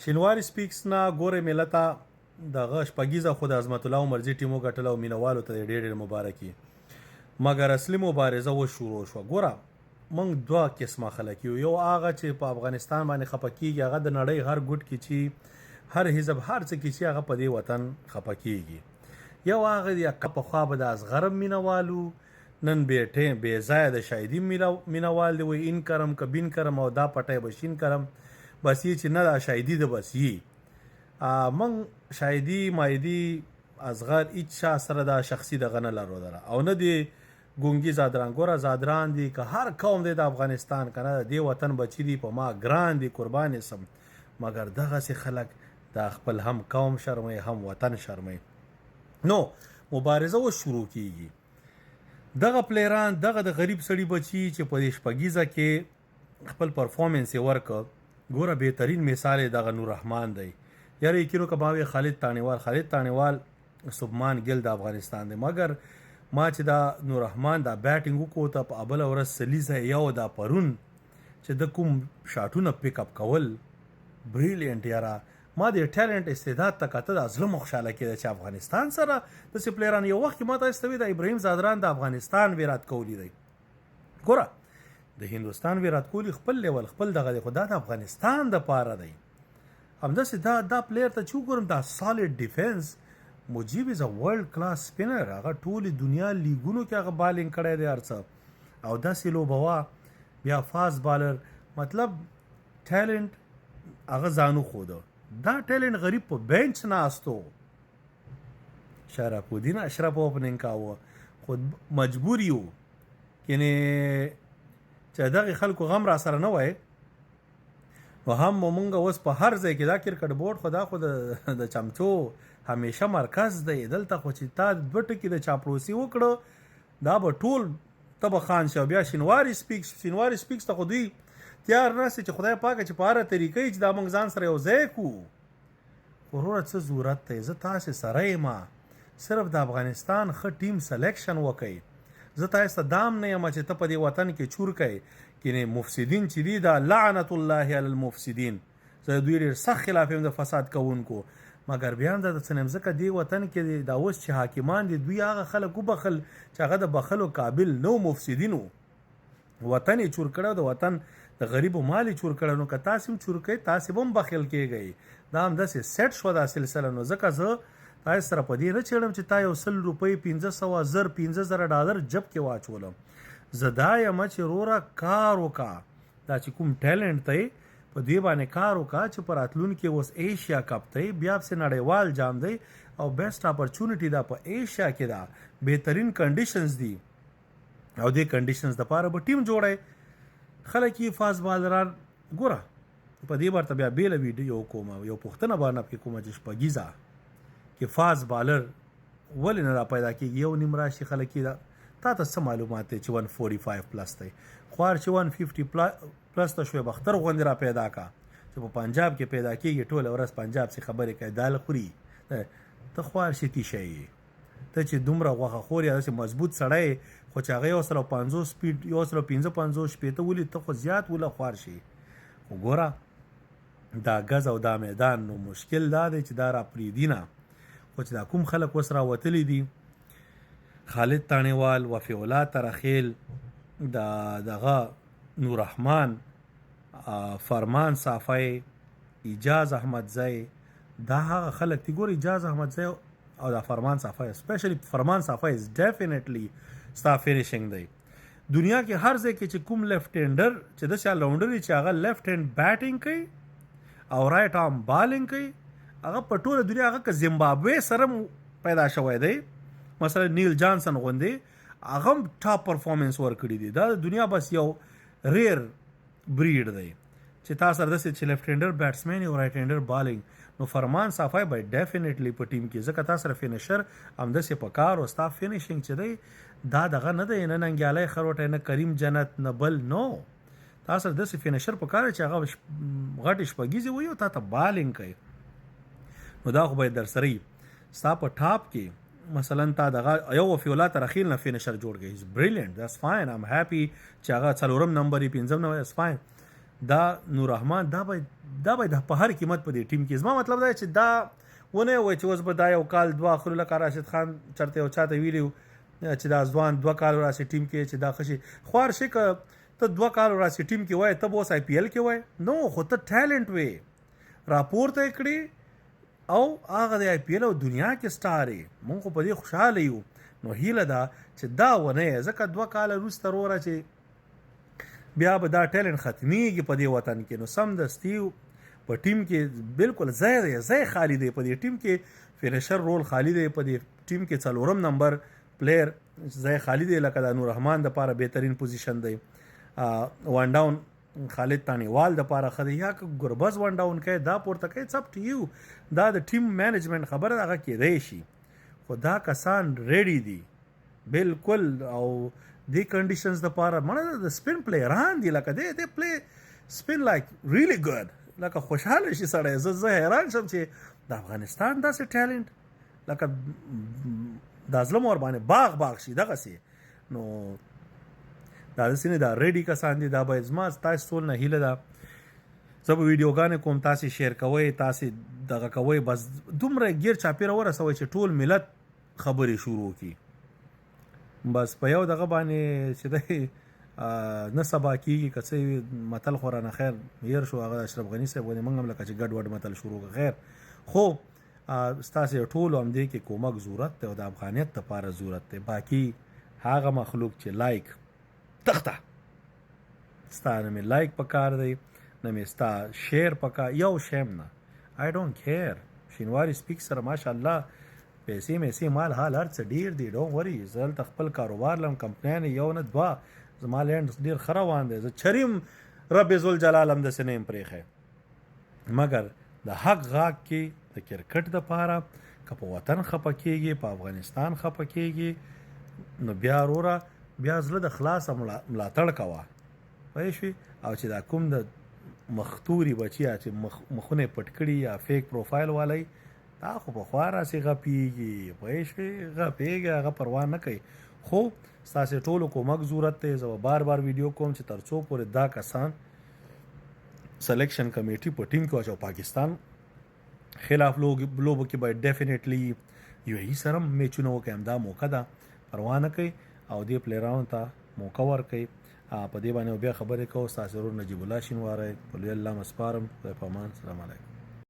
شینواری سپیکس نه ګوره ملتا دغه شپږیزه خو د عظمت الله عمرزي ټیمو ګټله او مینوالو ته ډېر ډېر مبارکي. مګر اصلي مبارزه وشروع شوه. ګوره موږ دوه قسمه خلک یو هغه چې په افغانستان باندې خفه کېږي، هغه د نړۍ هر ګوټ کې چې هر حزب هر څه کې چې هغه په دې وطن خفه کېږي. یو هغه دی که پخوا به د اصغرم مینوالو، نن بې ځایه د شاهدي مینوال دی، وایي این کرم که بین کرم او دا پټی به شین کرم. بس یې چې نه دا شاهدي ده بس یې موږ شاهدي مایدي اصغر هیڅ چا سره دا شخصي دغه نه لرو دره او نه دی ګونګي زادران. ګوره زادران دي که هر قوم دی د افغانستان که نه د دې وطن بچي دي په ما ګران دي قربان سم. مګر دغسې خلک د خپل هم قوم شرموي هم وطن شرموي. نو مبارزه اوس شروع کیږي. دغه پلیران دغه د غریب سړي بچي چې په دې شپږیزه کې خپل پرفارمنس یې ورکړ. ګوره بهترین مثال یې دغه نور رحمان دی. یاره یقینو که باوی خالد تانیوال سبمان ګل د افغانستان دی. مګر ما چې دا نور رحمان دا بیټینګ وکړو ته په ابله ورځ سلیزه یو دا پرون چې د کوم شاټونه پیک اپ کول بریلینټ. یاره ما د ټیلنټ استعداد ته کته د زړه خوشحاله کېده چې افغانستان سره داسې پلیران یو وخت کې ما ته استوي د ابراهیم زادران د افغانستان ویرات کوهلی دی. ګوره د هندوستان ویرات کوهلی خپل لیول خپل دغه دی، خو دا د افغانستان د پاره دی. همداسې دا پلیر ته چې وګورم دا سالډ ډیفنس. مجیب از ا ورلډ کلاس سپینر، هغه ټولې دنیا لیګونو کې هغه بالینګ کړی دی هر څه، او داسې لوبوا بیا فاست بالر. مطلب ټیلنټ هغه ځانو خوده. دا ټیلنټ غریب په بینچ ناستو. شرف الدین اشرف اوپننګ کاوه، خود مجبور یو یعنې چې دغه خلکو غم را سره نه وای نو هم مونږ اوس په هر ځای کې دا کرکټ بورډ خدا خو د چمچو همیشه مرکز دی. دلته خو چې تا دوه ټکي د چاپلوسي وکړه دا به ټول تبه خان شو. بیا شینواری سپیکس ته خو دوی تیار نهسي چې خدای پاکه چې په هره طریقې چې دا مونږ ځان سره یو ځای کړو. وروره څه ضرورت دی؟ زه تاسې سره یم، صرف د افغانستان ښه ټیم سلیکشن وکئ. زه تاسې ته دام نه یم چې ته په دې وطن کې چور کوئ. کینې مفسدین چې دي دا لعنت الله علی المفسدین، زه دوی ډېر سخت خلاف یم د فساد کوونکو. مګر بیا هم دا د څه نیم ځکه دې وطن کې دا اوس چې حاکمان دي دوی هغه خلک وبخل چې هغه د بخلو قابل نو مفسدینو. وطن یې چور کړی، د وطن د غریبو مال یې چور کړی. نو که تاسې هم چور کوئ تاسې به هم بخیل کېږئ. دا همداسې سیټ شوه دا سلسله. نو ځکه زه تاسې سره په دې نه چېړم چې تا یو 100 روپۍ 1500 زر 15,000 ډالر جب کې واچولم. زه دا یم چې روره کار وکړه، دا چې کوم ټیلنټ دی په دې باندې کار وکړه چې په راتلونکي اوس ایشیا کپ دی، بیا پسې نړیوال جام دی او بیسټ اپرچونټي ده په ایشیا کې. ده بهترین کنډیشنز دي او دې کنډیشنز دپاره به ټیم جوړی. خلک یې فاست بالران ګوره په دې بار ته بیا بېله ویډیو کوم، یو پوښتنه باندې پکې کومه چې شپږیزه کې فاست بالر ولې نه را پیدا کېږي. یو نیم راشي خلک یې تا ته څه معلومات دی چې 145 پلس دی؟ خوار چې 150 پلس ته شوی بختر غوندې را پیدا کا چې په پنجاب کې پیدا کېږي، ټوله ورځ پنجاب سې خبرې کوي، دال خوري. ته خوار شي شی ته چې دومره غوښه خور یا داسې مضبوط سړی خو چې هغه 150 سپیډ 155 شپېته ولید ته خو زیات وله خوار شي. خو ګوره دا ګز او دا میدان نو مشکل دا دی چې دا را پرېږدي نه. خو چې دا کوم خلک اوس راوتلي دي خالد تانیوال، وفی الله ترخیل، دغه نور رحمان، فرمان صافی، اجاز احمدزی، دا هغه خلک دي. ګور اجاز احمدزی او دا فرمان صافی، اسپیشلی فرمان صافی از ډیفینیټلی ستا فینیشنګ دی. دنیا کې هر ځای کې چې کوم لیفټ هینډر چې د چا لونډر چې هغه لیفټ هینډ بیټینګ کوي او رائټ آرم بالینګ کوي، هغه په ټوله دنیا هغه که زیمبابوې سره پیدا شوی دی. مثلا نیل جانسن غوندې هغه هم ټاپ پرفارمنس ورکړي دي. دا د دنیا بس یو ریر بریډ دی چې تا سره داسې چې لیفټ هینډر بیټسمین او رائټ هینډر بالینګ. نو فرمان صافی به ډیفینیټلی په ټیم کې ځکه تا سره فینیشر همداسې په کار او ستا فینیشنګ چې دی دا دغه نه دی، نه ننګیالی خروټی، نه کریم جنت، نه بل. نو تا سره داسې فینیشر په کار چې هغه غټې شپږیزې وي او تا ته بالینګ کوي. نو دا خو باید در سره وي. ستا په ټاپ کې مثلا تا دغه یو وفی الله ترخیل نه فینیشر جوړ کړي، از بریلیانټ، داس فاین، ام هیپي چې هغه څلورم نمبر یې 5م نمبر، از فاین. دا نور رحمان دا باید په هر قیمت په دې ټیم کې زما مطلب دا چې دا ونه وای چې اوس به دا یو کال دوه اخرو لکه راشد خان چرته یو چاته ویلو چې دا ځوان 2 کال راشي ټیم کې چې دا خشي خوار شي که ته 2 کال راشي ټیم کې وای ته اوس IPL کې وای نو خو ته ټیلنټ وې راپورته کړی او هغه د IPL او دنیا کې سټار یې مونږ په دې خوشاله یو نو هیله ده چې دا ونه ځکه 2 کال وروسته وروره چې بیا به دا ټیلنټ ختمیږي په دې وطن کې نو سم دستي په ټیم کې بالکل ځای خالی دی په دې ټیم کې فینیشر رول خالی دی په دې ټیم کې 4 نمبر پلیئر ځای خالی دی لکه د نور رحمان د پاره بهترین پوزیشن دی وان ډاون خالد تانیوال د پاره خدای یا ګربز وان ډاون کوي دا پورته کوي اپ ټو یو دا د ټیم مینجمنت خبره هغه کې دی شي خو دا کسان ریډي دي بالکل او دی کنډیشنز د پاره مړه د سپین پلیئران دي لکه دی پلی سپین لایک ریلی ګډ لکه خوشاله شي سړی زه حیران شم چې د افغانستان داسې ټیلنټ لکه دا ظلم ور باندې باغ شي دغسې نو دا داسې نه دا ریډي کسان دي دا باید زما تاسو ټول نه هیله ده زه به ویډیوګانې کوم تاسې شیر کوئ تاسې دغه کوئ بس دومره ګیر چاپېره ورسوئ چې ټول ملت خبرې شروع کړي بس په یو دغه باندې چې دی نه سبا کېږي که څه متل خو رانه خیر هیر شو هغه اشرف غني صاحب غوندې موږ هم لکه چې ګډ وډ متل شروع کړه خیر خو ستاسې ټولو همدې کې کومک ضرورت دی او د افغانیت دپاره ضرورت دی باقي هغه مخلوق چې لایک تخته ستا نه مې لایک پکار دی نه مې ستا شیر پکار یو شیم نه آی ډونټ کیر شینواري سپیک سره ماشاءالله پیسې میسې مال حال هر څه ډیر دی ډونټ وري زه هلته خپل کاروبار لرم کمپنۍ یو نه دوه زما لینډ ډېر ښه روان دی زه چریم رب ذوالجلال هم داسې نه یم پرېښی مګر د حق غاږ کې د کرکټ دپاره که په وطن خفه کېږي په افغانستان خفه کېږي نو بیا وروره بیا زړه د خلاصه ملاتړ کوه پوه شوې او چې دا کوم د مختوري بچیا چې مخونه پټ کړي یا فیک پروفایل والی دا خو پخوا راسې غپېږي پوه شوې غپېږي هغه پروا نه کوي خو ستاسې ټولو کومک ضرورت دی زه به بار ویډیو کوم چې تر څو پورې دا کسان سلیکشن کمیټي په ټیم کې واچو پاکستان خلاف لوبو کې باید ډیفینیټلی UAE سره میچونه وکړي همدا موقع ده پروا نه کوي او دې پلیرانو ته موقع ورکوي په دې باندې بیا خبرې کوو ستاسې ورور نجیب الله شینواری په لوی الله مسپارم خدای په امان سلام علیکم